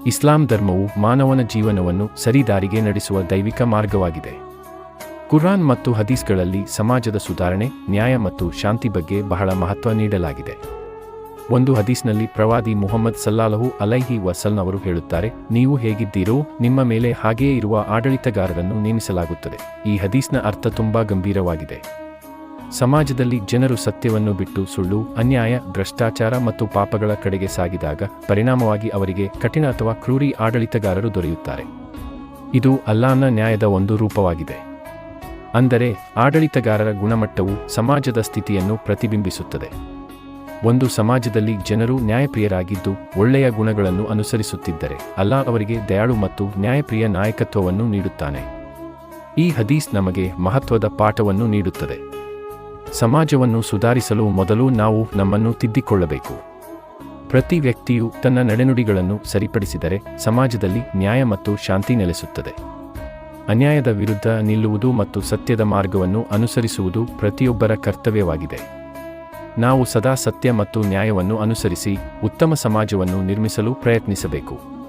ಇಸ್ಲಾಂ ಧರ್ಮವು ಮಾನವನ ಜೀವನವನ್ನು ಸರಿದಾರಿಗೆ ನಡೆಸುವ ದೈವಿಕ ಮಾರ್ಗವಾಗಿದೆ. ಕುರಾನ್ ಮತ್ತು ಹದೀಸ್ಗಳಲ್ಲಿ ಸಮಾಜದ ಸುಧಾರಣೆ, ನ್ಯಾಯ ಮತ್ತು ಶಾಂತಿ ಬಗ್ಗೆ ಬಹಳ ಮಹತ್ವ ನೀಡಲಾಗಿದೆ. ಒಂದು ಹದೀಸ್ನಲ್ಲಿ ಪ್ರವಾದಿ ಮುಹಮ್ಮದ್ ಸಲ್ಲಲ್ಲಾಹು ಅಲೈಹಿ ವಸಲ್ಲಂ ಅವರು ಹೇಳುತ್ತಾರೆ, ನೀವು ಹೇಗಿದ್ದೀರೋ ನಿಮ್ಮ ಮೇಲೆ ಹಾಗೆಯೇ ಇರುವ ಆಡಳಿತಗಾರರನ್ನು ನೇಮಿಸಲಾಗುತ್ತದೆ. ಈ ಹದೀಸ್ನ ಅರ್ಥ ತುಂಬಾ ಗಂಭೀರವಾಗಿದೆ. ಸಮಾಜದಲ್ಲಿ ಜನರು ಸತ್ಯವನ್ನು ಬಿಟ್ಟು ಸುಳ್ಳು, ಅನ್ಯಾಯ, ಭ್ರಷ್ಟಾಚಾರ ಮತ್ತು ಪಾಪಗಳ ಕಡೆಗೆ ಸಾಗಿದಾಗ ಪರಿಣಾಮವಾಗಿ ಅವರಿಗೆ ಕಠಿಣ ಅಥವಾ ಕ್ರೂರಿ ಆಡಳಿತಗಾರರು ದೊರೆಯುತ್ತಾರೆ. ಇದು ಅಲ್ಲಾಹನ ನ್ಯಾಯದ ಒಂದು ರೂಪವಾಗಿದೆ. ಅಂದರೆ ಆಡಳಿತಗಾರರ ಗುಣಮಟ್ಟವು ಸಮಾಜದ ಸ್ಥಿತಿಯನ್ನು ಪ್ರತಿಬಿಂಬಿಸುತ್ತದೆ. ಒಂದು ಸಮಾಜದಲ್ಲಿ ಜನರು ನ್ಯಾಯಪ್ರಿಯರಾಗಿದ್ದು ಒಳ್ಳೆಯ ಗುಣಗಳನ್ನು ಅನುಸರಿಸುತ್ತಿದ್ದರೆ ಅಲ್ಲಾಹ್ ಅವರಿಗೆ ದಯಾಳು ಮತ್ತು ನ್ಯಾಯಪ್ರಿಯ ನಾಯಕತ್ವವನ್ನು ನೀಡುತ್ತಾನೆ. ಈ ಹದೀಸ್ ನಮಗೆ ಮಹತ್ವದ ಪಾಠವನ್ನು ನೀಡುತ್ತದೆ. ಸಮಾಜವನ್ನು ಸುಧಾರಿಸಲು ಮೊದಲು ನಾವು ನಮ್ಮನ್ನು ತಿದ್ದಿಕೊಳ್ಳಬೇಕು. ಪ್ರತಿ ವ್ಯಕ್ತಿಯು ತನ್ನ ನಡೆನುಡಿಗಳನ್ನು ಸರಿಪಡಿಸಿದರೆ ಸಮಾಜದಲ್ಲಿ ನ್ಯಾಯ ಮತ್ತು ಶಾಂತಿ ನೆಲೆಸುತ್ತದೆ. ಅನ್ಯಾಯದ ವಿರುದ್ಧ ನಿಲ್ಲುವುದು ಮತ್ತು ಸತ್ಯದ ಮಾರ್ಗವನ್ನು ಅನುಸರಿಸುವುದು ಪ್ರತಿಯೊಬ್ಬರ ಕರ್ತವ್ಯವಾಗಿದೆ. ನಾವು ಸದಾ ಸತ್ಯ ಮತ್ತು ನ್ಯಾಯವನ್ನು ಅನುಸರಿಸಿ ಉತ್ತಮ ಸಮಾಜವನ್ನು ನಿರ್ಮಿಸಲು ಪ್ರಯತ್ನಿಸಬೇಕು.